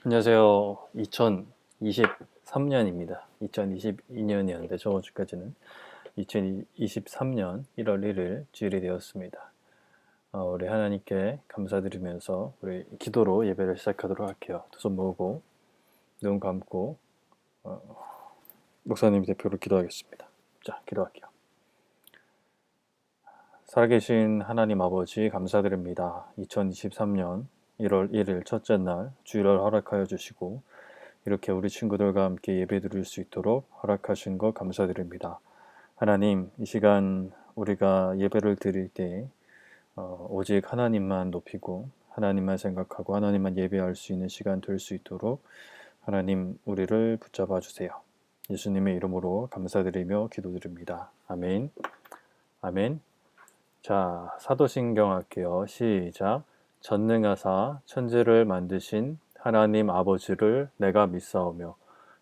안녕하세요. 2023년입니다. 2022년이었는데 저번 주까지는 2023년 1월 1일 주일이 되었습니다. 우리 하나님께 감사드리면서 우리 기도로 예배를 시작하도록 할게요. 두 손 모으고 눈 감고 목사님 대표로 기도하겠습니다. 자, 기도할게요. 살아계신 하나님 아버지 감사드립니다. 2023년 1월 1일 첫째 날 주일을 허락하여 주시고 이렇게 우리 친구들과 함께 예배 드릴 수 있도록 허락하신 것 감사드립니다. 하나님, 이 시간 우리가 예배를 드릴 때 오직 하나님만 높이고 하나님만 생각하고 하나님만 예배할 수 있는 시간 될 수 있도록 하나님 우리를 붙잡아 주세요. 예수님의 이름으로 감사드리며 기도드립니다. 아멘. 아멘. 자, 사도신경 할게요. 시작. 전능하사 천지를 만드신 하나님 아버지를 내가 믿사오며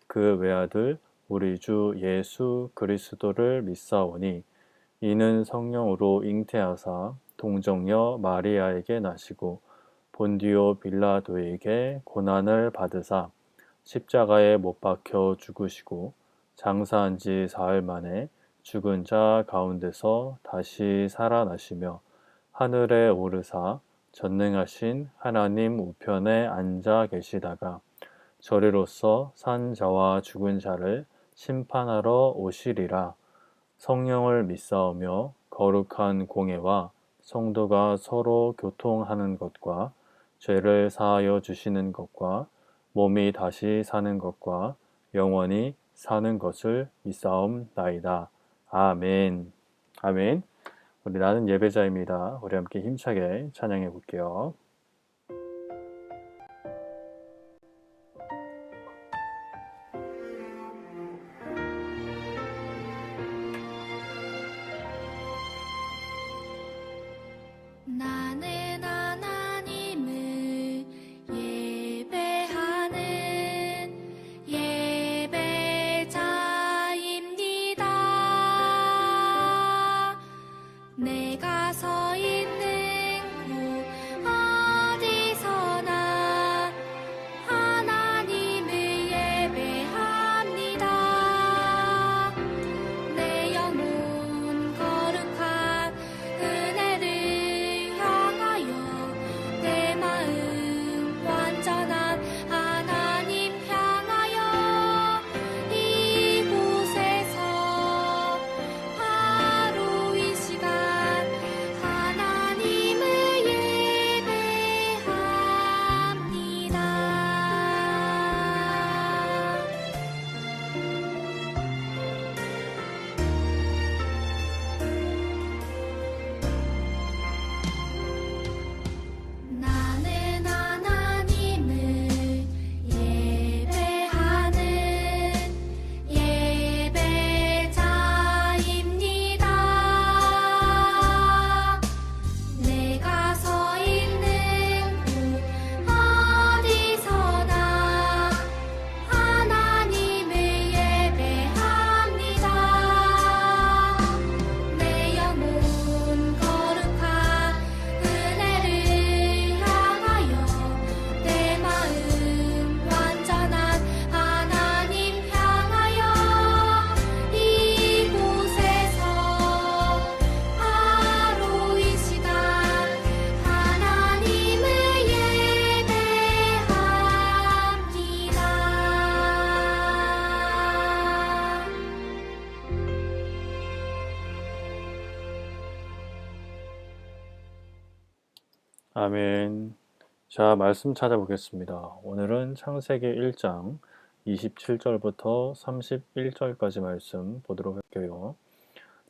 그 외아들 우리 주 예수 그리스도를 믿사오니 이는 성령으로 잉태하사 동정녀 마리아에게 나시고 본디오 빌라도에게 고난을 받으사 십자가에 못 박혀 죽으시고 장사한 지 사흘 만에 죽은 자 가운데서 다시 살아나시며 하늘에 오르사 전능하신 하나님 우편에 앉아 계시다가 저리로서 산 자와 죽은 자를 심판하러 오시리라. 성령을 믿사오며 거룩한 공예와 성도가 서로 교통하는 것과 죄를 사하여 주시는 것과 몸이 다시 사는 것과 영원히 사는 것을 믿사옵나이다. 아멘. 아멘. 우리 나는 예배자입니다. 우리 함께 힘차게 찬양해 볼게요. 나는 하나님을 예배하는 예배자입니다. 내가 서 있는 곳 어디서나 하나님을 예배합니다. 내 영혼 거룩한 은혜를 향하여 내 마음 완전한 하나님 향하여 이곳에서 바로 이 시간 하나님을 예배합니다. 나는 하나님을 예배하는 예배자입니다. 내가 서 있는 곳 어디서나 하나님을 예배합니다. 내 영혼 거룩한 은혜를 향하여 내 마음 완전한 하나님 향하여 이곳에서 바로 이 시간 하나님을 예배합니다. 아멘. 자, 말씀 찾아보겠습니다. 오늘은 창세기 1장 27절부터 31절까지 말씀 보도록 할게요.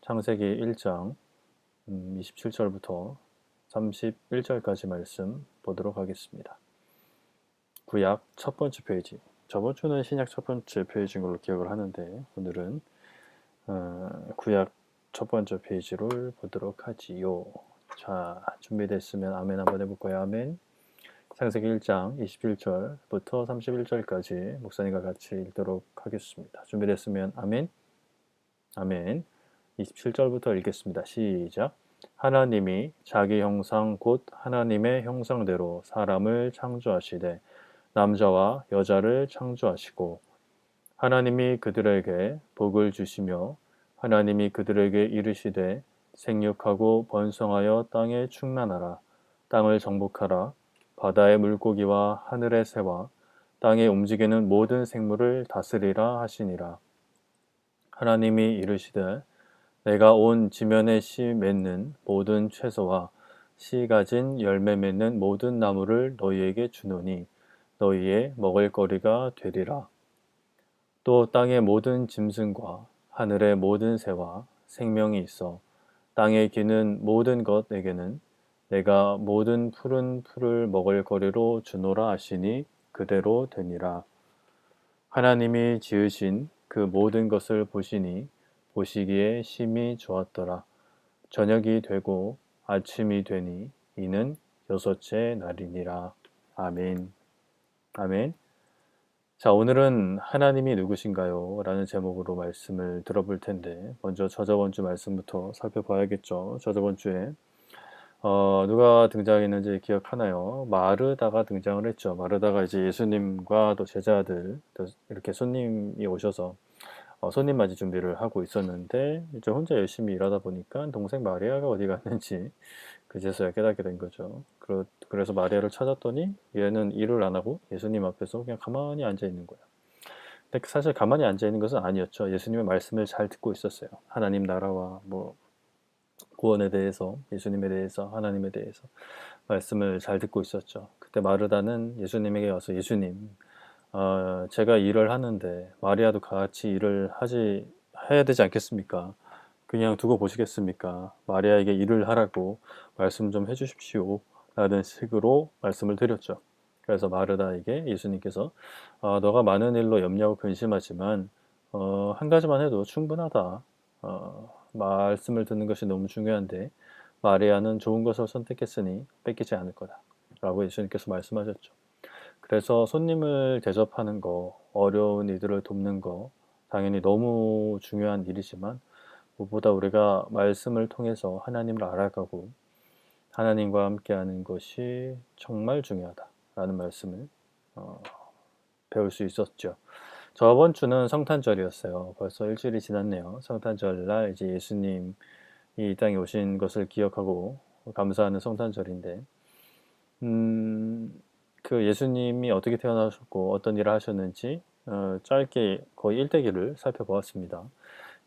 창세기 1장 27절부터 31절까지 말씀 보도록 하겠습니다. 구약 첫 번째 페이지. 저번 주는 신약 첫 번째 페이지인 걸로 기억을 하는데 오늘은 구약 첫 번째 페이지를 보도록 하지요. 자, 준비됐으면 아멘 한번 해볼까요? 아멘. 창세기 1장 27절부터 31절까지 목사님과 같이 읽도록 하겠습니다. 준비됐으면 아멘. 아멘. 27절부터 읽겠습니다. 시작. 하나님이 자기 형상 곧 하나님의 형상대로 사람을 창조하시되 남자와 여자를 창조하시고 하나님이 그들에게 복을 주시며 하나님이 그들에게 이르시되 생육하고 번성하여 땅에 충만하라. 땅을 정복하라. 바다의 물고기와 하늘의 새와 땅에 움직이는 모든 생물을 다스리라 하시니라. 하나님이 이르시되 내가 온 지면에 씨 맺는 모든 채소와 씨 가진 열매 맺는 모든 나무를 너희에게 주노니 너희의 먹을거리가 되리라. 또 땅의 모든 짐승과 하늘의 모든 새와 생명이 있어 땅에 기는 모든 것에게는 내가 모든 푸른 풀을 먹을 거리로 주노라 하시니 그대로 되니라. 하나님이 지으신 그 모든 것을 보시니 보시기에 심히 좋았더라. 저녁이 되고 아침이 되니 이는 여섯째 날이니라. 아멘. 아멘. 자, 오늘은 하나님이 누구신가요? 라는 제목으로 말씀을 들어볼 텐데 먼저 저저번 주 말씀부터 살펴봐야겠죠. 저저번 주에 누가 등장했는지 기억하나요? 마르다가 등장을 했죠. 마르다가 이제 예수님과 또 제자들 또 이렇게 손님이 오셔서 손님 맞이 준비를 하고 있었는데 이제 혼자 열심히 일하다 보니까 동생 마리아가 어디 갔는지 그제서야 깨닫게 된 거죠. 그래서 마리아를 찾았더니 얘는 일을 안 하고 예수님 앞에서 그냥 가만히 앉아 있는 거예요. 근데 사실 가만히 앉아 있는 것은 아니었죠. 예수님의 말씀을 잘 듣고 있었어요. 하나님 나라와 뭐 구원에 대해서, 예수님에 대해서, 하나님에 대해서 말씀을 잘 듣고 있었죠. 그때 마르다는 예수님에게 와서 예수님, 제가 일을 하는데 마리아도 같이 일을 해야 되지 않겠습니까? 그냥 두고 보시겠습니까? 마리아에게 일을 하라고 말씀 좀 해주십시오. 라는 식으로 말씀을 드렸죠. 그래서 마르다에게 예수님께서 너가 많은 일로 염려하고 근심하지만 한 가지만 해도 충분하다. 말씀을 듣는 것이 너무 중요한데 마리아는 좋은 것을 선택했으니 뺏기지 않을 거다. 라고 예수님께서 말씀하셨죠. 그래서 손님을 대접하는 거, 어려운 이들을 돕는 거 당연히 너무 중요한 일이지만 무엇보다 우리가 말씀을 통해서 하나님을 알아가고 하나님과 함께하는 것이 정말 중요하다라는 말씀을 배울 수 있었죠. 저번 주는 성탄절이었어요. 벌써 일주일이 지났네요. 성탄절날 이제 예수님이 이 땅에 오신 것을 기억하고 감사하는 성탄절인데, 그 예수님이 어떻게 태어나셨고 어떤 일을 하셨는지 짧게 거의 일대기를 살펴보았습니다.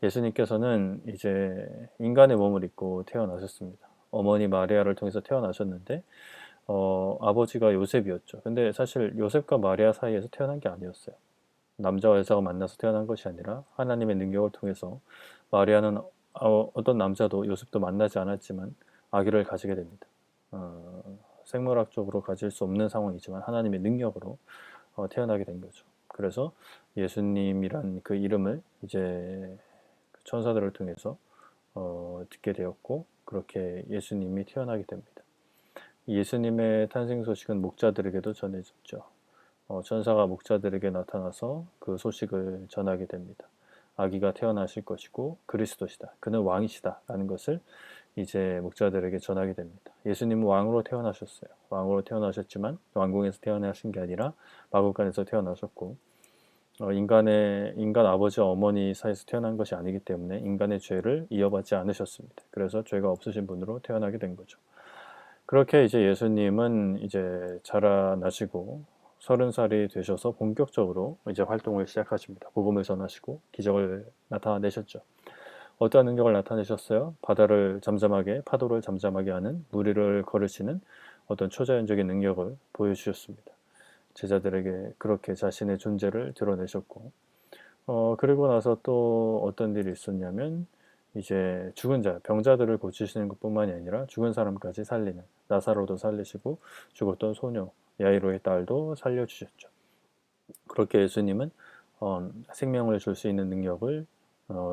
예수님께서는 이제 인간의 몸을 입고 태어나셨습니다. 어머니 마리아를 통해서 태어나셨는데 아버지가 요셉이었죠. 근데 사실 요셉과 마리아 사이에서 태어난 게 아니었어요. 남자와 여자가 만나서 태어난 것이 아니라 하나님의 능력을 통해서 마리아는 어떤 남자도 요셉도 만나지 않았지만 아기를 가지게 됩니다. 생물학적으로 가질 수 없는 상황이지만 하나님의 능력으로 태어나게 된 거죠. 그래서 예수님이란 그 이름을 이제 천사들을 통해서 듣게 되었고 그렇게 예수님이 태어나게 됩니다. 예수님의 탄생 소식은 목자들에게도 전해졌죠. 천사가 목자들에게 나타나서 그 소식을 전하게 됩니다. 아기가 태어나실 것이고 그리스도시다. 그는 왕이시다. 라는 것을 이제 목자들에게 전하게 됩니다. 예수님은 왕으로 태어나셨어요. 왕으로 태어나셨지만 왕궁에서 태어나신 게 아니라 마구간에서 태어나셨고 인간 아버지와 어머니 사이에서 태어난 것이 아니기 때문에 인간의 죄를 이어받지 않으셨습니다. 그래서 죄가 없으신 분으로 태어나게 된 거죠. 그렇게 이제 예수님은 이제 자라나시고 30살이 되셔서 본격적으로 이제 활동을 시작하십니다. 복음을 전하시고 기적을 나타내셨죠. 어떠한 능력을 나타내셨어요? 파도를 잠잠하게 하는 무리를 거르시는 어떤 초자연적인 능력을 보여주셨습니다. 제자들에게 그렇게 자신의 존재를 드러내셨고 그리고 나서 또 어떤 일이 있었냐면 이제 죽은 자, 병자들을 고치시는 것뿐만이 아니라 죽은 사람까지 살리는 나사로도 살리시고 죽었던 소녀 야이로의 딸도 살려주셨죠. 그렇게 예수님은 생명을 줄 수 있는 능력을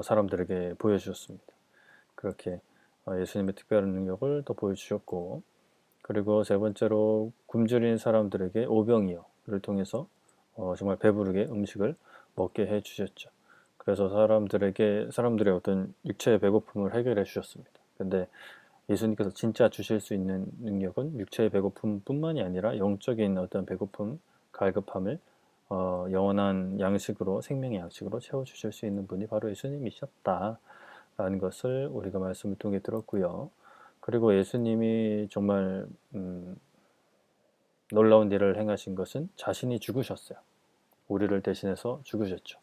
사람들에게 보여주셨습니다. 그렇게 예수님의 특별한 능력을 또 보여주셨고 그리고 세 번째로 굶주린 사람들에게 오병이어를 통해서 정말 배부르게 음식을 먹게 해주셨죠. 그래서 사람들의 어떤 육체의 배고픔을 해결해 주셨습니다. 근데 예수님께서 진짜 주실 수 있는 능력은 육체의 배고픔뿐만이 아니라 영적인 어떤 배고픔, 갈급함을 영원한 양식으로, 생명의 양식으로 채워주실 수 있는 분이 바로 예수님이셨다라는 것을 우리가 말씀을 통해 들었고요. 그리고 예수님이 정말 놀라운 일을 행하신 것은 자신이 죽으셨어요. 우리를 대신해서 죽으셨죠.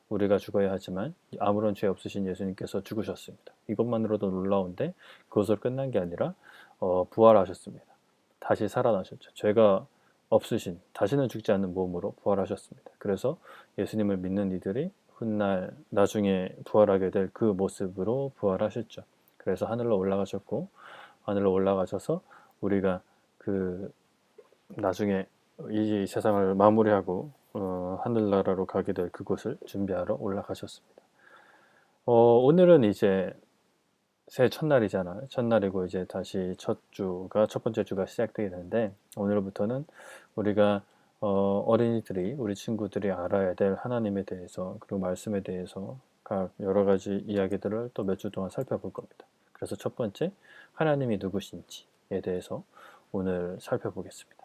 우리가 죽어야 하지만 아무런 죄 없으신 예수님께서 죽으셨습니다. 이것만으로도 놀라운데 그것으로 끝난 게 아니라 부활하셨습니다. 다시 살아나셨죠. 죄가 없으신, 다시는 죽지 않는 몸으로 부활하셨습니다. 그래서 예수님을 믿는 이들이 훗날 나중에 부활하게 될 그 모습으로 부활하셨죠. 그래서 하늘로 올라가셨고, 하늘로 올라가셔서 우리가 그 나중에 이 세상을 마무리하고 하늘나라로 가게 될 그곳을 준비하러 올라가셨습니다. 오늘은 이제 새해 첫날이잖아요. 첫날이고 이제 다시 첫 번째 주가 시작되게 되는데, 오늘부터는 우리가 어린이들이, 우리 친구들이 알아야 될 하나님에 대해서, 그리고 말씀에 대해서 각 여러 가지 이야기들을 또 몇 주 동안 살펴볼 겁니다. 그래서 첫 번째, 하나님이 누구신지에 대해서 오늘 살펴보겠습니다.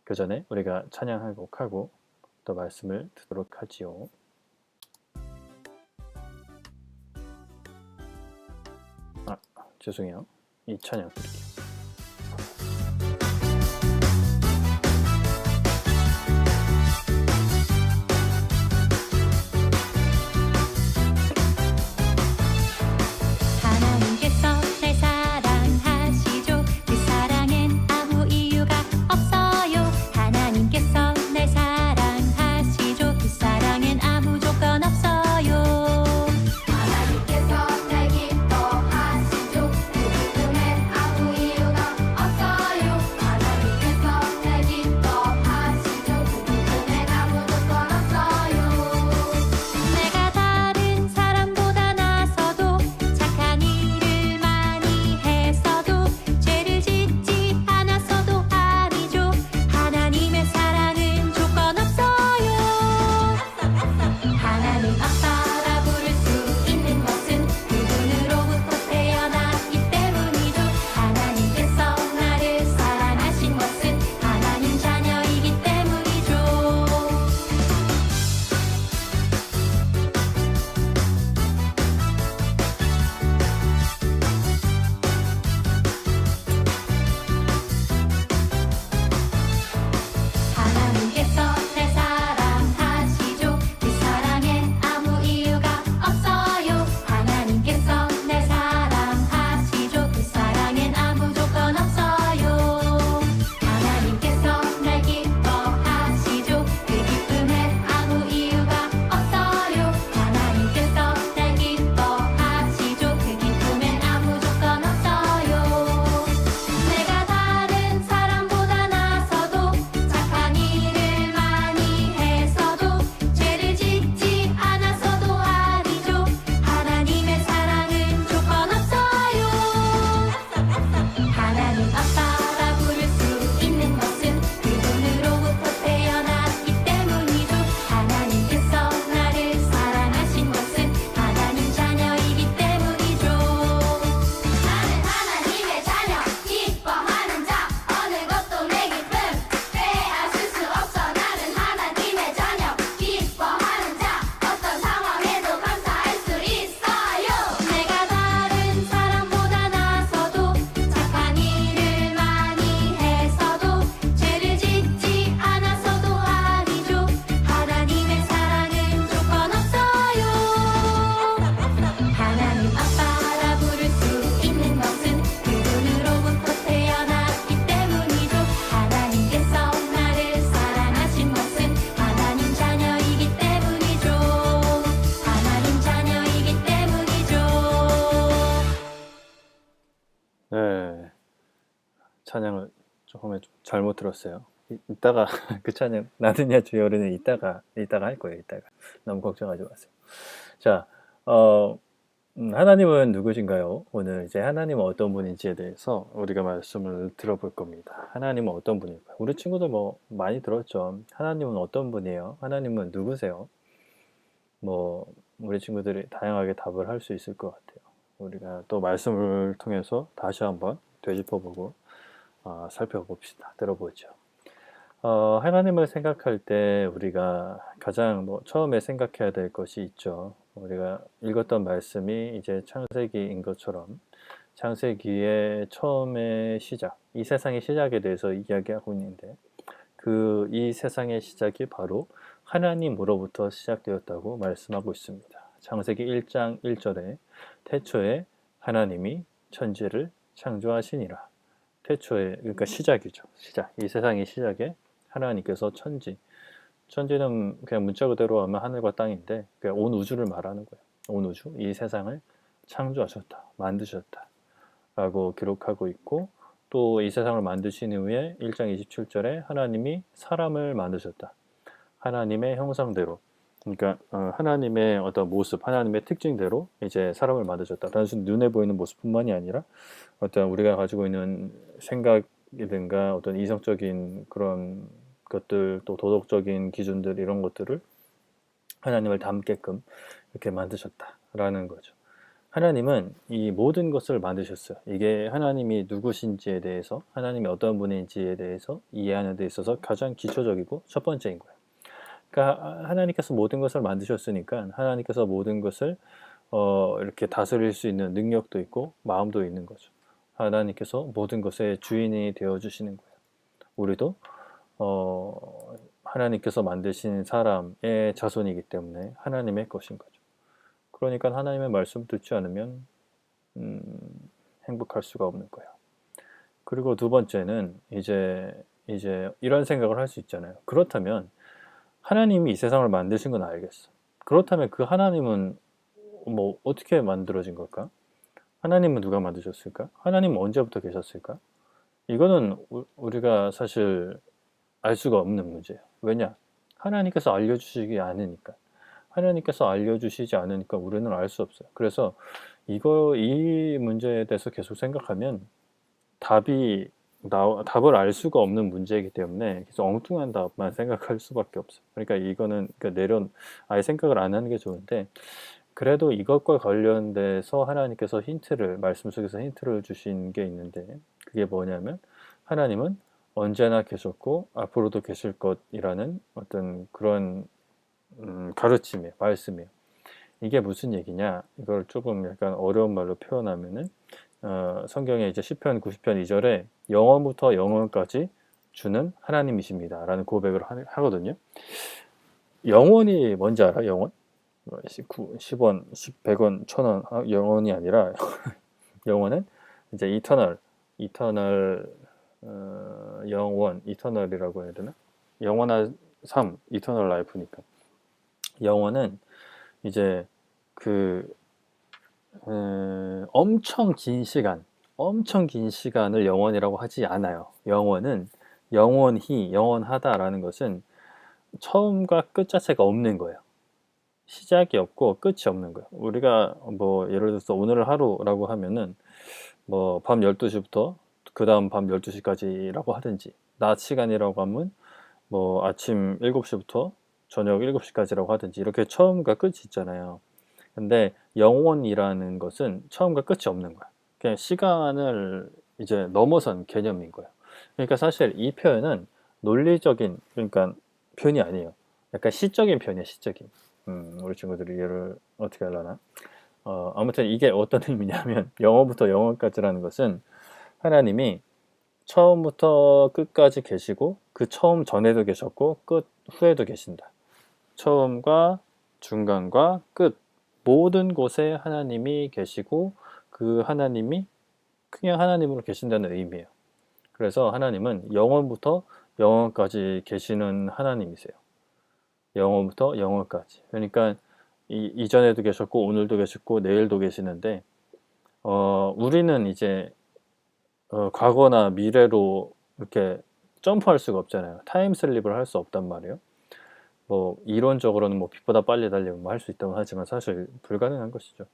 그 전에 우리가 찬양한 곡하고 또 말씀을 듣도록 하지요. 죄송해요. 이 찬양 드릴게요. 하나님께서 날 사랑하시죠. 그 사랑엔 아무 이유가 없어요. 하나님께서 날 사랑하시죠. 그 사랑엔 아무 조건 없어요. 하나님께서 날 기뻐하시죠. 그 기쁨엔 아무 이유가 없어요. 하나님께서 날 기뻐하시죠. 그 기쁨엔 아무 조건 없어요. 내가 다른 사람보다 나서도 착한 일을 많이 했어도 죄를 짓지 않았어도 아니죠. 하나님의 사랑은 조건 없어요. 하나님 아빠라 부를 수 있는 것은 그분으로부터 태어났기 때문이죠. 하나님께서 나를 사랑하신 것은 하나님 자녀이기 때문이죠. 하나님께서 날 사랑하시죠. 그 사랑엔 아무 이유가 없어요. 하나님께서 날 사랑하시죠. 그 사랑엔 아무 조건 없어요. 하나님께서 날 기뻐하시죠. 그 기쁨엔 아무 이유가 없어요. 하나님께서 날 기뻐하시죠. 그 기쁨엔 아무 조건 없어요. 내가 다른 사람보다 나서도 착한 일을 많이 했어도 죄를 짓지 않았어도 아니죠. 하나님의 사랑은 조건 없어요. 하나님 아빠라 부를 수 있는 것은 그분으로부터 태어났기 때문이죠. 하나님께서 나를 사랑하신 것은 하나님 자녀이기 때문이죠. 나는 하나님의 자녀, 기뻐하는 자, 어느 것도 내 기쁨 빼앗을 수 없어. 나는 하나님의 자녀, 기뻐하는 자, 어떤 상황에도 감사할 수 있어요. 내가 다른 사람보다 나서도 착한 일을 많이 했어도 죄를 짓지 않았어도 아니죠. 하나님의 사랑은 조건 없어요. 하나님 아빠라 부를 수 있는 것은 그분으로부터 태어났기 때문이죠. 하나님께서 나를 사랑하신 것은 하나님 자녀이기 때문이죠. 하나님 자녀이기 때문이죠. 네, 찬양을 조금 잘못 들었어요. 이따가 그 찬양 나느냐 주여는 이따가 할 거예요. 이따가 너무 걱정하지 마세요. 자, 하나님은 누구신가요? 오늘 이제 하나님은 어떤 분인지에 대해서 우리가 말씀을 들어볼 겁니다. 하나님은 어떤 분일까요? 우리 친구들 뭐 많이 들었죠. 하나님은 어떤 분이에요? 하나님은 누구세요? 뭐 우리 친구들이 다양하게 답을 할 수 있을 것 같아요. 우리가 또 말씀을 통해서 다시 한번 되짚어보고 살펴봅시다. 들어보죠. 하나님을 생각할 때 우리가 가장 처음에 생각해야 될 것이 있죠. 우리가 읽었던 말씀이 이제 창세기인 것처럼 창세기의 처음의 시작, 이 세상의 시작에 대해서 이야기하고 있는데 이 세상의 시작이 바로 하나님으로부터 시작되었다고 말씀하고 있습니다. 창세기 1장 1절에 태초에 하나님이 천지를 창조하시니라. 태초에, 그러니까 시작이죠. 시작. 이 세상의 시작에 하나님께서 천지는 그냥 문자 그대로 하면 하늘과 땅인데 그냥 온 우주를 말하는 거예요. 온 우주, 이 세상을 창조하셨다, 만드셨다 라고 기록하고 있고, 또 이 세상을 만드신 후에 1장 27절에 하나님이 사람을 만드셨다. 하나님의 형상대로, 그러니까 하나님의 어떤 모습, 하나님의 특징대로 이제 사람을 만드셨다. 단순히 눈에 보이는 모습뿐만이 아니라 어떤 우리가 가지고 있는 생각이든가 어떤 이성적인 그런 것들, 또 도덕적인 기준들, 이런 것들을 하나님을 닮게끔 이렇게 만드셨다라는 거죠. 하나님은 이 모든 것을 만드셨어요. 이게 하나님이 누구신지에 대해서, 하나님이 어떤 분인지에 대해서 이해하는 데 있어서 가장 기초적이고 첫 번째인 거예요. 그러니까 하나님께서 모든 것을 만드셨으니까 하나님께서 모든 것을 이렇게 다스릴 수 있는 능력도 있고 마음도 있는 거죠. 하나님께서 모든 것의 주인이 되어 주시는 거예요. 우리도 하나님께서 만드신 사람의 자손이기 때문에 하나님의 것인 거죠. 그러니까 하나님의 말씀 듣지 않으면 행복할 수가 없는 거예요. 그리고 두 번째는 이제 이런 생각을 할 수 있잖아요. 그렇다면 하나님이 이 세상을 만드신 건 알겠어. 그렇다면 그 하나님은 어떻게 만들어진 걸까? 하나님은 누가 만드셨을까? 하나님은 언제부터 계셨을까? 이거는 우리가 사실 알 수가 없는 문제예요. 왜냐? 하나님께서 알려주시지 않으니까. 하나님께서 알려주시지 않으니까 우리는 알 수 없어요. 그래서 이 문제에 대해서 계속 생각하면 답을 알 수가 없는 문제이기 때문에 계속 엉뚱한 답만 생각할 수밖에 없어요. 그러니까 이거는 아예 생각을 안 하는 게 좋은데, 그래도 이것과 관련돼서 하나님께서 말씀 속에서 힌트를 주신 게 있는데, 그게 뭐냐면 하나님은 언제나 계셨고 앞으로도 계실 것이라는 어떤 그런 가르침이에요, 말씀이에요. 이게 무슨 얘기냐? 이걸 조금 약간 어려운 말로 표현하면은 성경에 이제 시편 90편 2절에 영원부터 영원까지 주는 하나님이십니다 라는 고백을 하거든요. 영원이 뭔지 알아? 영원? 10원, 100원, 1000원 영원이 아니라 영원은 이제 이터널 영원, 이터널이라고 해야 되나? 영원한 삶, 이터널 라이프니까. 영원은 이제 엄청 긴 시간을 영원이라고 하지 않아요. 영원은 영원하다라는 것은 처음과 끝 자체가 없는 거예요. 시작이 없고 끝이 없는 거예요. 우리가 예를 들어서 오늘 하루라고 하면은 밤 12시부터 그 다음 밤 12시까지라고 하든지, 낮 시간이라고 하면 아침 7시부터 저녁 7시까지라고 하든지, 이렇게 처음과 끝이 있잖아요. 근데 영원이라는 것은 처음과 끝이 없는 거야. 그냥 시간을 이제 넘어선 개념인 거예요. 그러니까 사실 이 표현은 논리적인, 그러니까 표현이 아니에요. 약간 시적인 표현이에요, 시적인. 우리 친구들이 얘를 어떻게 하려나? 아무튼 이게 어떤 의미냐면, 영원부터 영원까지라는 것은 하나님이 처음부터 끝까지 계시고, 그 처음 전에도 계셨고 끝 후에도 계신다. 처음과 중간과 끝 모든 곳에 하나님이 계시고, 그 하나님이 그냥 하나님으로 계신다는 의미예요. 그래서 하나님은 영원부터 영원까지 계시는 하나님이세요. 영원부터 영원까지. 그러니까 이전에도 계셨고 오늘도 계셨고 내일도 계시는데, 우리는 이제 과거나 미래로 이렇게 점프할 수가 없잖아요. 타임슬립을 할 수 없단 말이에요. 이론적으로는 빛보다 빨리 달리면 할 수 있다고 하지만 사실 불가능한 것이죠.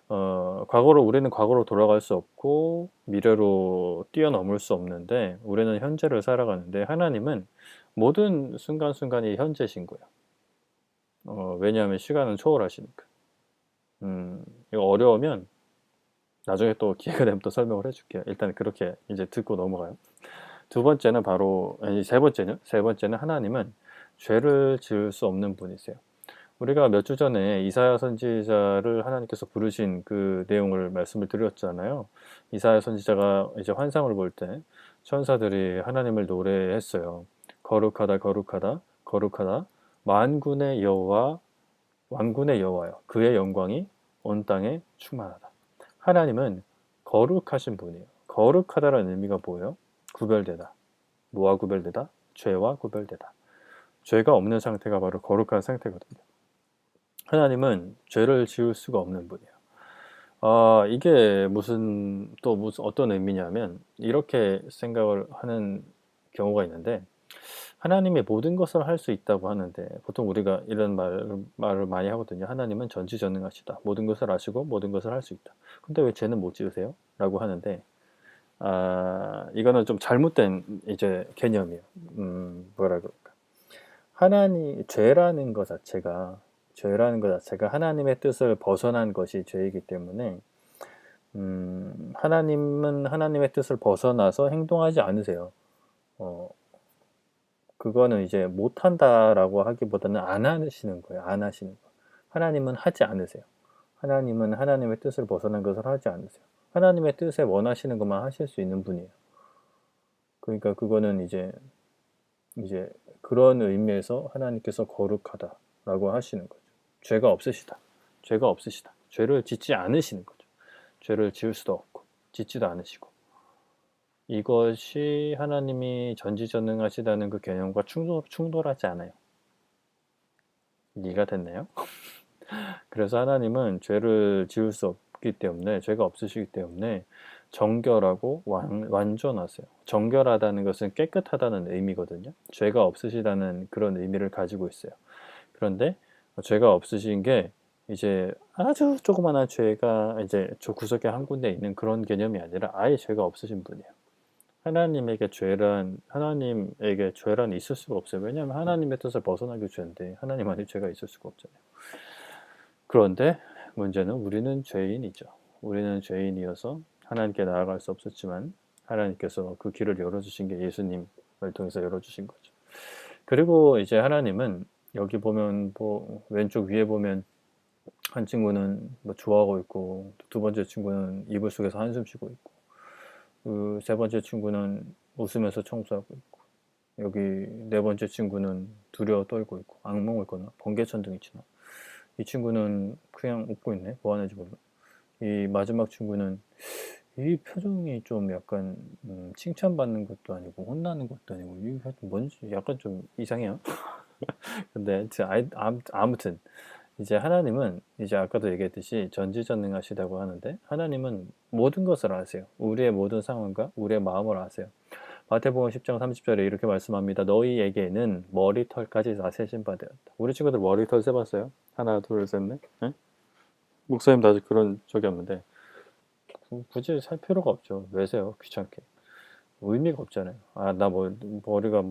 우리는 과거로 돌아갈 수 없고 미래로 뛰어넘을 수 없는데, 우리는 현재를 살아가는데 하나님은 모든 순간순간이 현재신 거예요. 왜냐하면 시간은 초월하시니까. 이거 어려우면 나중에 또 기회가 되면 또 설명을 해줄게요. 일단 그렇게 이제 듣고 넘어가요. 두 번째는 바로 아니 세 번째는 하나님은 죄를 지을 수 없는 분이세요. 우리가 몇 주 전에 이사야 선지자를 하나님께서 부르신 그 내용을 말씀을 드렸잖아요. 이사야 선지자가 이제 환상을 볼 때 천사들이 하나님을 노래했어요. 거룩하다, 거룩하다, 거룩하다. 만군의 여호와, 왕군의 여호와여. 그의 영광이 온 땅에 충만하다. 하나님은 거룩하신 분이에요. 거룩하다라는 의미가 뭐예요? 구별되다. 뭐와 구별되다? 죄와 구별되다. 죄가 없는 상태가 바로 거룩한 상태거든요. 하나님은 죄를 지을 수가 없는 분이에요. 이게 무슨 어떤 의미냐면 이렇게 생각을 하는 경우가 있는데 하나님이 모든 것을 할 수 있다고 하는데 보통 우리가 이런 말을 많이 하거든요. 하나님은 전지전능하시다. 모든 것을 아시고 모든 것을 할 수 있다. 근데 왜 죄는 못 지으세요? 라고 하는데 이거는 좀 잘못된 이제 개념이에요. 뭐라 그럴까? 죄라는 것 자체가 하나님의 뜻을 벗어난 것이 죄이기 때문에 하나님은 하나님의 뜻을 벗어나서 행동하지 않으세요. 그거는 이제 못한다라고 하기보다는 안 하시는 거예요. 안 하시는 거. 하나님은 하지 않으세요. 하나님은 하나님의 뜻을 벗어난 것을 하지 않으세요. 하나님의 뜻에 원하시는 것만 하실 수 있는 분이에요. 그러니까 그거는 이제 그런 의미에서 하나님께서 거룩하다라고 하시는 거죠. 죄가 없으시다. 죄를 짓지 않으시는 거죠. 죄를 지을 수도 없고 짓지도 않으시고 이것이 하나님이 전지전능하시다는 그 개념과 충돌하지 않아요. 이해가 됐나요? 그래서 하나님은 죄를 지을 수 없기 때문에 죄가 없으시기 때문에 정결하고 완전하세요. 정결하다는 것은 깨끗하다는 의미거든요. 죄가 없으시다는 그런 의미를 가지고 있어요. 그런데 죄가 없으신 게 이제 아주 조그마한 죄가 이제 저 구석에 한 군데 있는 그런 개념이 아니라 아예 죄가 없으신 분이에요. 하나님에게 죄란 있을 수가 없어요. 왜냐하면 하나님의 뜻을 벗어나기 죄인데 하나님 안에 죄가 있을 수가 없잖아요. 그런데 문제는 우리는 죄인이죠. 우리는 죄인이어서 하나님께 나아갈 수 없었지만 하나님께서 그 길을 열어주신 게 예수님을 통해서 열어주신 거죠. 그리고 이제 하나님은 여기 보면 왼쪽 위에 보면 한 친구는 좋아하고 있고 두 번째 친구는 이불 속에서 한숨 쉬고 있고 그 세 번째 친구는 웃으면서 청소하고 있고 여기 네 번째 친구는 두려워 떨고 있고 악몽을 꿔나 번개천둥이 치나 이 친구는 그냥 웃고 있네. 뭐 하는지 몰라. 이 마지막 친구는 이 표정이 좀 약간 칭찬받는 것도 아니고 혼나는 것도 아니고 이게 뭔지 약간 좀 이상해요. 근데 아무튼 이제 하나님은 이제 아까도 얘기했듯이 전지전능하시다고 하는데 하나님은 모든 것을 아세요. 우리의 모든 상황과 우리의 마음을 아세요. 마태복음 10장 30절에 이렇게 말씀합니다. 너희에게는 머리털까지 다 세신 바 되었다. 우리 친구들 머리털 세봤어요? 하나, 둘, 셋, 넷? 네? 목사님 다들 그런 적이 없는데 굳이 살 필요가 없죠. 왜 세요? 귀찮게. 의미가 없잖아요. 나 머리가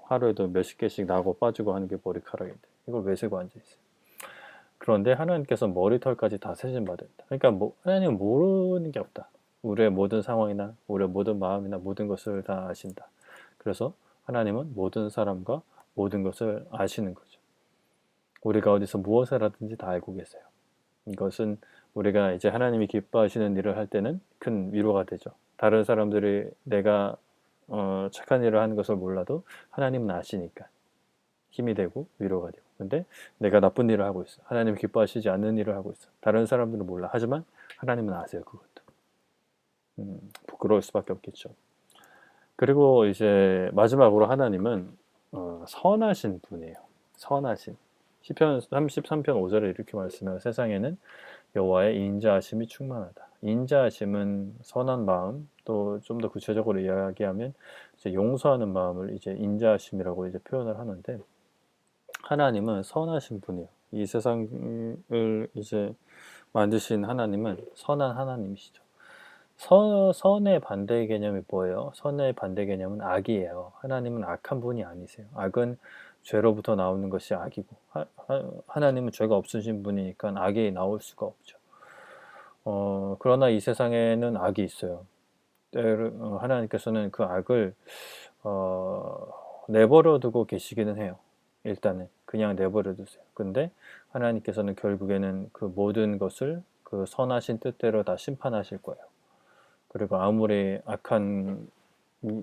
하루에도 몇십 개씩 나고 빠지고 하는 게 머리카락인데 이걸 왜 세고 앉아있어요? 그런데 하나님께서 머리털까지 다 세신 바 된다. 그러니까 하나님은 모르는 게 없다. 우리의 모든 상황이나 우리의 모든 마음이나 모든 것을 다 아신다. 그래서 하나님은 모든 사람과 모든 것을 아시는 거죠. 우리가 어디서 무엇을 하든지 다 알고 계세요. 이것은 우리가 이제 하나님이 기뻐하시는 일을 할 때는 큰 위로가 되죠. 다른 사람들이 내가 착한 일을 하는 것을 몰라도 하나님은 아시니까 힘이 되고 위로가 되고. 근데 내가 나쁜 일을 하고 있어. 하나님이 기뻐하시지 않는 일을 하고 있어. 다른 사람들은 몰라. 하지만 하나님은 아세요. 그것도. 부끄러울 수밖에 없겠죠. 그리고 이제 마지막으로 하나님은 선하신 분이에요. 선하신. 시편 33편 5절에 이렇게 말씀해요. 세상에는 여호와의 인자하심이 충만하다. 인자하심은 선한 마음, 또 좀 더 구체적으로 이야기하면 이제 용서하는 마음을 이제 인자하심이라고 이제 표현을 하는데 하나님은 선하신 분이에요. 이 세상을 이제 만드신 하나님은 선한 하나님이시죠. 선의 반대 개념이 뭐예요? 선의 반대 개념은 악이에요. 하나님은 악한 분이 아니세요. 악은 죄로부터 나오는 것이 악이고 하나님은 죄가 없으신 분이니까 악이 나올 수가 없죠. 그러나 이 세상에는 악이 있어요. 하나님께서는 그 악을 내버려 두고 계시기는 해요. 일단은 그냥 내버려 두세요. 근데 하나님께서는 결국에는 그 모든 것을 그 선하신 뜻대로 다 심판하실 거예요. 그리고 아무리 악한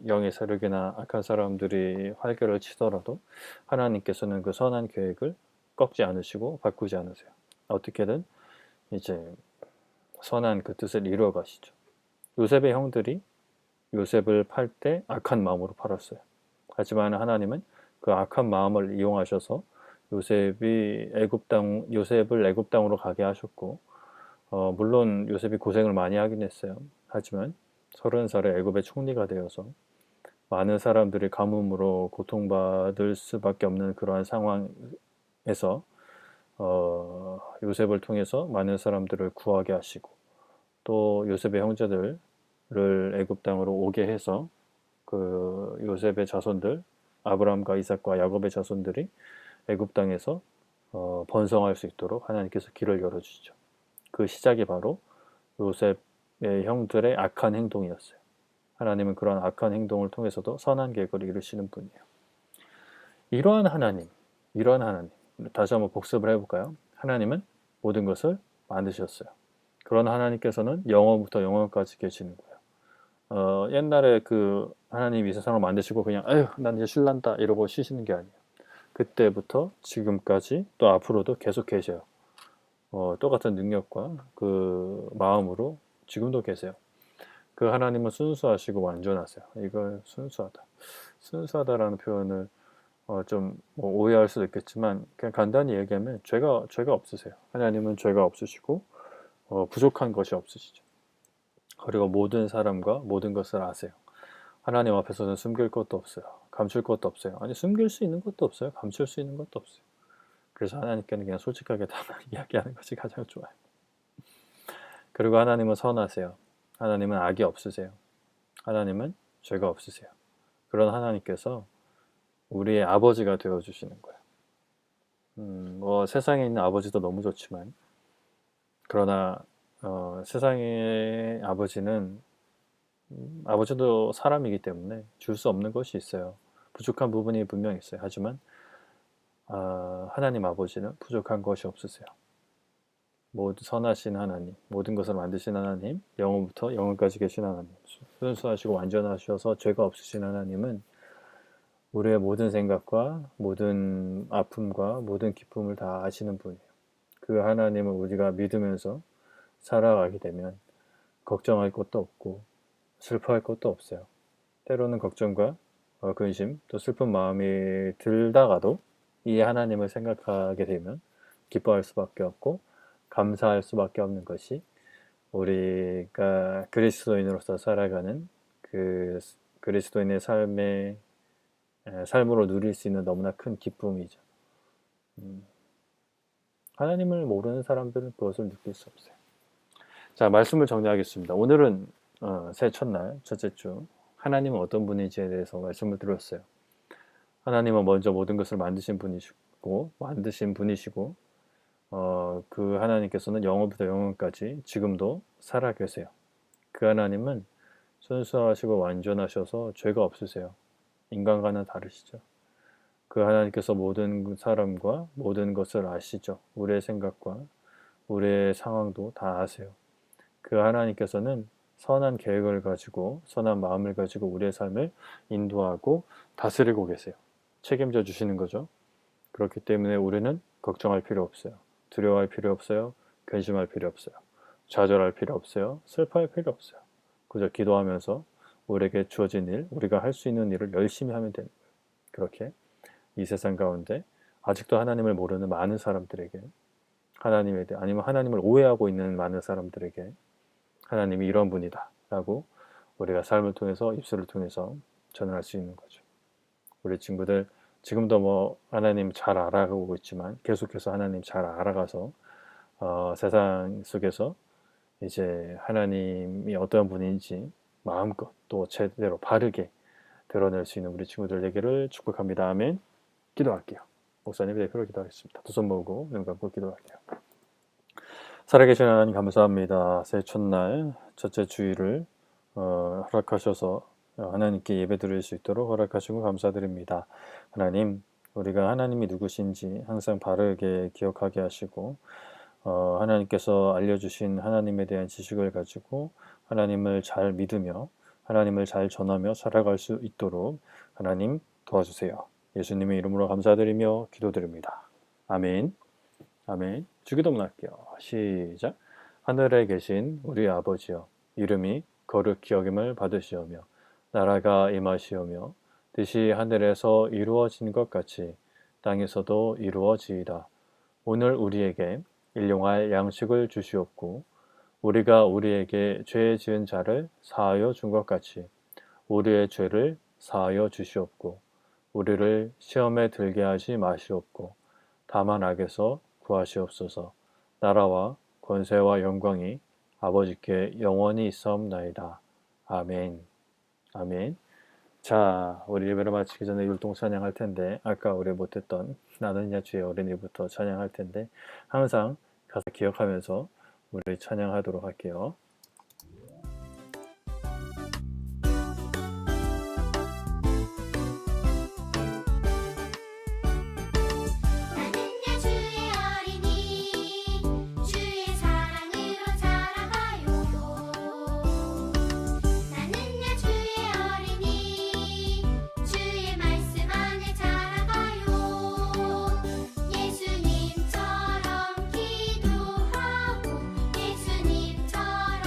영의 세력이나 악한 사람들이 활개를 치더라도 하나님께서는 그 선한 계획을 꺾지 않으시고 바꾸지 않으세요. 어떻게든 이제 선한 그 뜻을 이루어 가시죠. 요셉의 형들이 요셉을 팔 때 악한 마음으로 팔았어요. 하지만 하나님은 그 악한 마음을 이용하셔서 요셉을 애굽 땅으로 가게 하셨고, 물론 요셉이 고생을 많이 하긴 했어요. 하지만 30살에 애굽의 총리가 되어서 많은 사람들이 가뭄으로 고통받을 수밖에 없는 그러한 상황에서 요셉을 통해서 많은 사람들을 구하게 하시고, 또 요셉의 형제들을 애굽 땅으로 오게 해서 그 요셉의 자손들, 아브라함과 이삭과 야곱의 자손들이 애굽 땅에서 번성할 수 있도록 하나님께서 길을 열어주시죠. 그 시작이 바로 요셉의 형들의 악한 행동이었어요. 하나님은 그러한 악한 행동을 통해서도 선한 계획을 이루시는 분이에요. 이러한 하나님, 다시 한번 복습을 해볼까요? 하나님은 모든 것을 만드셨어요. 그런 하나님께서는 영원부터 영원까지 계시는 거예요. 옛날에 그 하나님이 이 세상을 만드시고 그냥 아휴 난 이제 쉴란다 이러고 쉬시는 게 아니에요. 그때부터 지금까지 또 앞으로도 계속 계셔요. 똑같은 능력과 그 마음으로 지금도 계세요. 그 하나님은 순수하시고 완전하세요. 이걸 순수하다라는 표현을 좀 오해할 수도 있겠지만 그냥 간단히 얘기하면 죄가 없으세요. 하나님은 죄가 없으시고 부족한 것이 없으시죠. 그리고 모든 사람과 모든 것을 아세요. 하나님 앞에서는 숨길 것도 없어요. 감출 것도 없어요. 아니 숨길 수 있는 것도 없어요. 감출 수 있는 것도 없어요. 그래서 하나님께는 그냥 솔직하게 다 이야기하는 것이 가장 좋아요. 그리고 하나님은 선하세요. 하나님은 악이 없으세요. 하나님은 죄가 없으세요. 그런 하나님께서 우리의 아버지가 되어주시는 거예요. 세상에 있는 아버지도 너무 좋지만 그러나 세상의 아버지는 아버지도 사람이기 때문에 줄 수 없는 것이 있어요. 부족한 부분이 분명히 있어요. 하지만 하나님 아버지는 부족한 것이 없으세요. 모두 선하신 하나님, 모든 것을 만드신 하나님, 영원부터 영원까지 계신 하나님, 순수하시고 완전하셔서 죄가 없으신 하나님은 우리의 모든 생각과 모든 아픔과 모든 기쁨을 다 아시는 분이에요. 그 하나님을 우리가 믿으면서 살아가게 되면 걱정할 것도 없고 슬퍼할 것도 없어요. 때로는 걱정과 근심 또 슬픈 마음이 들다가도 이 하나님을 생각하게 되면 기뻐할 수밖에 없고 감사할 수밖에 없는 것이 우리가 그리스도인으로서 살아가는 그 그리스도인의 삶으로 누릴 수 있는 너무나 큰 기쁨이죠. 하나님을 모르는 사람들은 그것을 느낄 수 없어요. 자, 말씀을 정리하겠습니다. 오늘은 새 첫날, 첫째 주 하나님은 어떤 분인지에 대해서 말씀을 드렸어요. 하나님은 먼저 모든 것을 만드신 분이시고 그 하나님께서는 영원부터 영원까지 지금도 살아 계세요. 그 하나님은 순수하시고 완전하셔서 죄가 없으세요. 인간과는 다르시죠. 그 하나님께서 모든 사람과 모든 것을 아시죠. 우리의 생각과 우리의 상황도 다 아세요. 그 하나님께서는 선한 계획을 가지고 선한 마음을 가지고 우리의 삶을 인도하고 다스리고 계세요. 책임져 주시는 거죠. 그렇기 때문에 우리는 걱정할 필요 없어요. 두려워할 필요 없어요. 근심할 필요 없어요. 좌절할 필요 없어요. 슬퍼할 필요 없어요. 그저 기도하면서 우리에게 주어진 일, 우리가 할 수 있는 일을 열심히 하면 되는 거예요. 그렇게 이 세상 가운데 아직도 하나님을 모르는 많은 사람들에게 하나님에 대해 아니면 하나님을 오해하고 있는 많은 사람들에게 하나님이 이런 분이다 라고 우리가 삶을 통해서 입술을 통해서 전할 수 있는 거죠. 우리 친구들 지금도 하나님 잘 알아가고 있지만 계속해서 하나님 잘 알아가서 세상 속에서 이제 하나님이 어떤 분인지 마음껏 또 제대로 바르게 드러낼 수 있는 우리 친구들 되기를 축복합니다. 아멘. 기도할게요. 목사님 대표로 기도하겠습니다. 두 손 모으고 눈 감고 기도할게요. 살아계신 하나님 감사합니다. 새 첫날 첫째 주일을 허락하셔서 하나님께 예배드릴 수 있도록 허락하시고 감사드립니다. 하나님, 우리가 하나님이 누구신지 항상 바르게 기억하게 하시고 하나님께서 알려주신 하나님에 대한 지식을 가지고 하나님을 잘 믿으며 하나님을 잘 전하며 살아갈 수 있도록 하나님 도와주세요. 예수님의 이름으로 감사드리며 기도드립니다. 아멘. 아멘. 주기도문 할게요. 시작. 하늘에 계신 우리 아버지여, 이름이 거룩히 여김을 받으시오며 나라가 임하시오며 뜻이 하늘에서 이루어진 것 같이 땅에서도 이루어지이다. 오늘 우리에게 일용할 양식을 주시옵고 우리가 우리에게 죄 지은 자를 사하여 준 것 같이 우리의 죄를 사하여 주시옵고 우리를 시험에 들게 하지 마시옵고 다만 악에서 구하시옵소서. 나라와 권세와 영광이 아버지께 영원히 있사옵나이다. 아멘. 아멘. 자, 우리 예배를 마치기 전에 율동 찬양할 텐데 아까 우리 못했던 나는 야 주의 어린이부터 찬양할 텐데 항상 가사 기억하면서 우리 찬양하도록 할게요. 나는야 주의 어린이 주의 사랑으로 자라가요. 나는야 주의 어린이 주의 말씀 안에 자라가요. 예수님처럼 기도하고 예수님처럼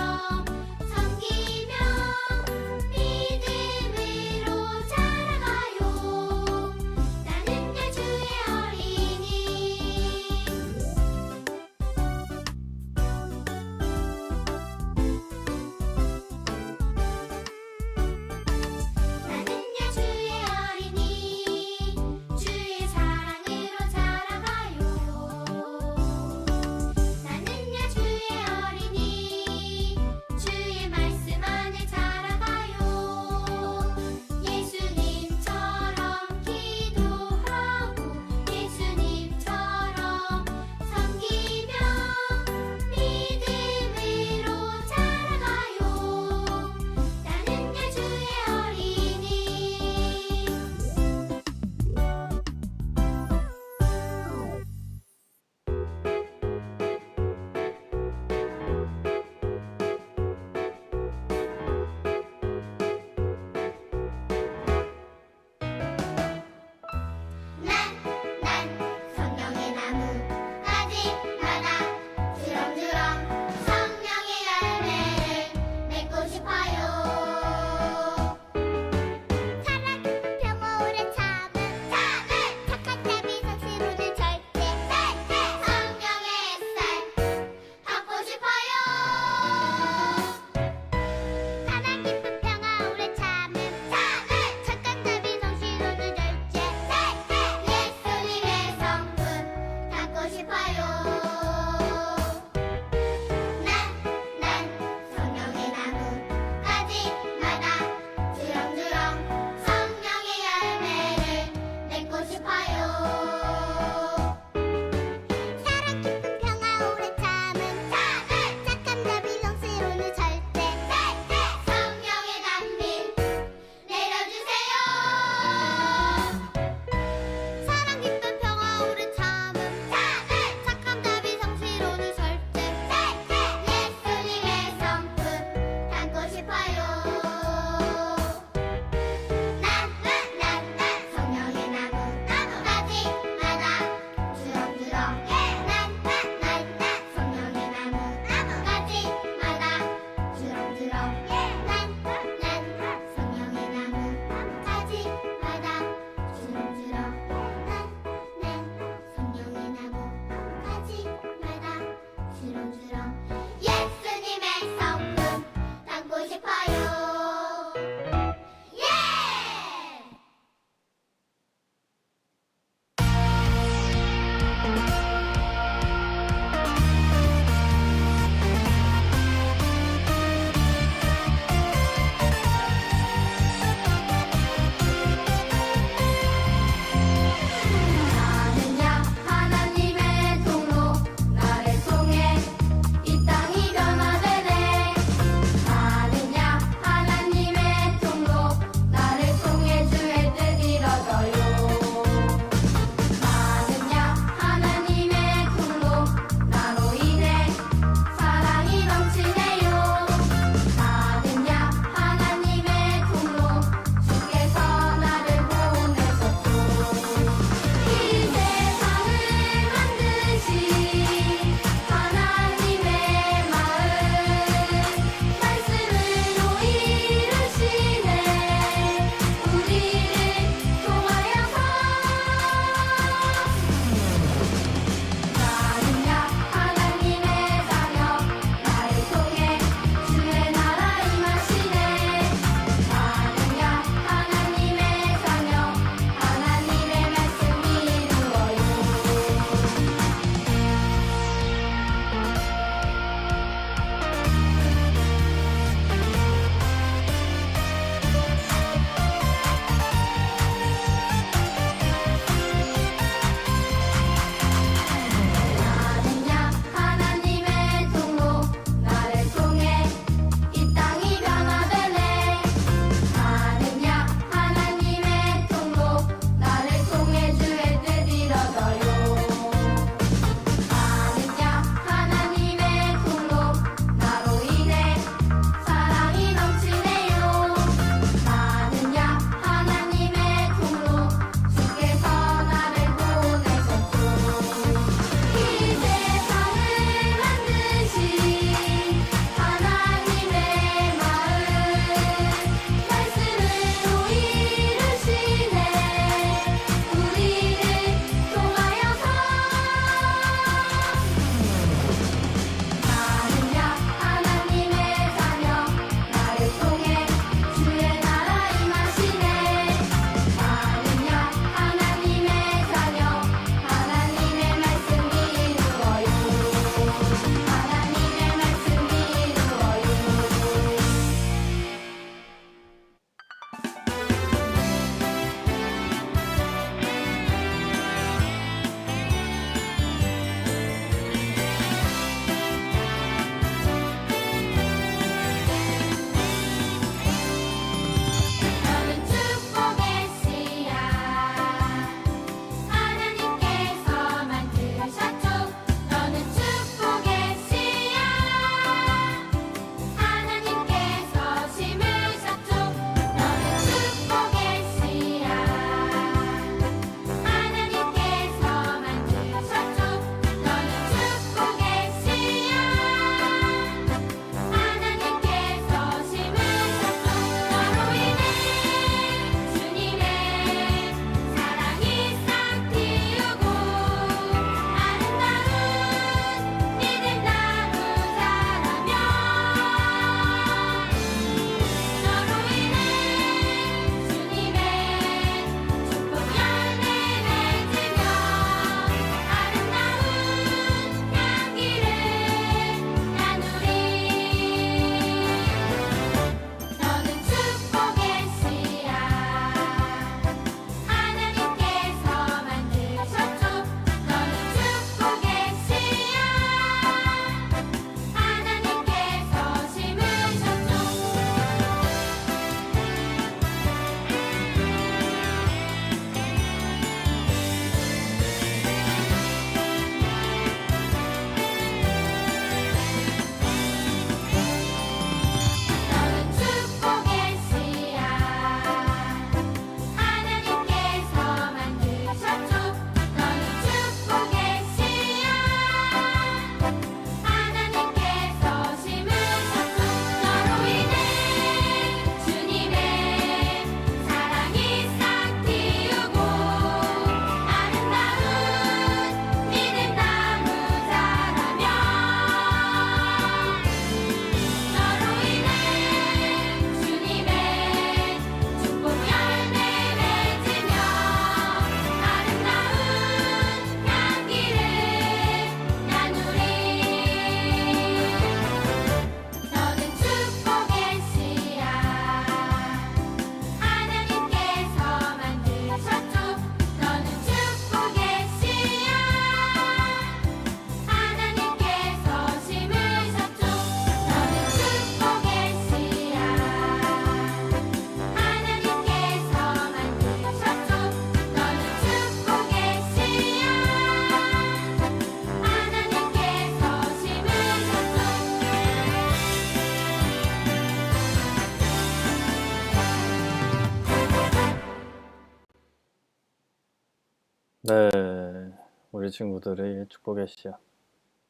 우리 친구들의 축복의 씨앗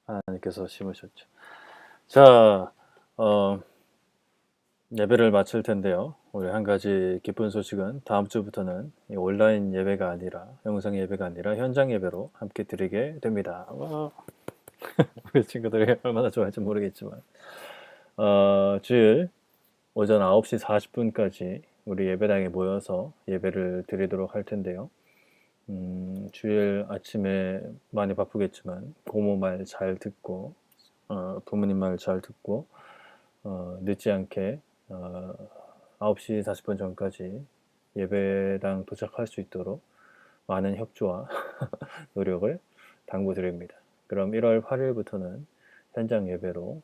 하나님께서 심으셨죠. 자, 예배를 마칠 텐데요. 우리 한 가지 기쁜 소식은 다음 주부터는 이 온라인 예배가 아니라 영상 예배가 아니라 현장 예배로 함께 드리게 됩니다. 와, 우리 친구들이 얼마나 좋아할지 모르겠지만 주일 오전 9시 40분까지 우리 예배당에 모여서 예배를 드리도록 할 텐데요. 주일 아침에 많이 바쁘겠지만 고모 말 잘 듣고 부모님 말 잘 듣고 늦지 않게 9시 40분 전까지 예배당 도착할 수 있도록 많은 협조와 노력을 당부드립니다. 그럼 1월 8일부터는 현장 예배로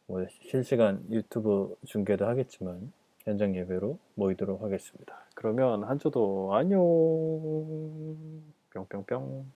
뭐 실시간 유튜브 중계도 하겠지만 현장 예배로 모이도록 하겠습니다. 그러면 한 주도 안녕 뿅뿅뿅.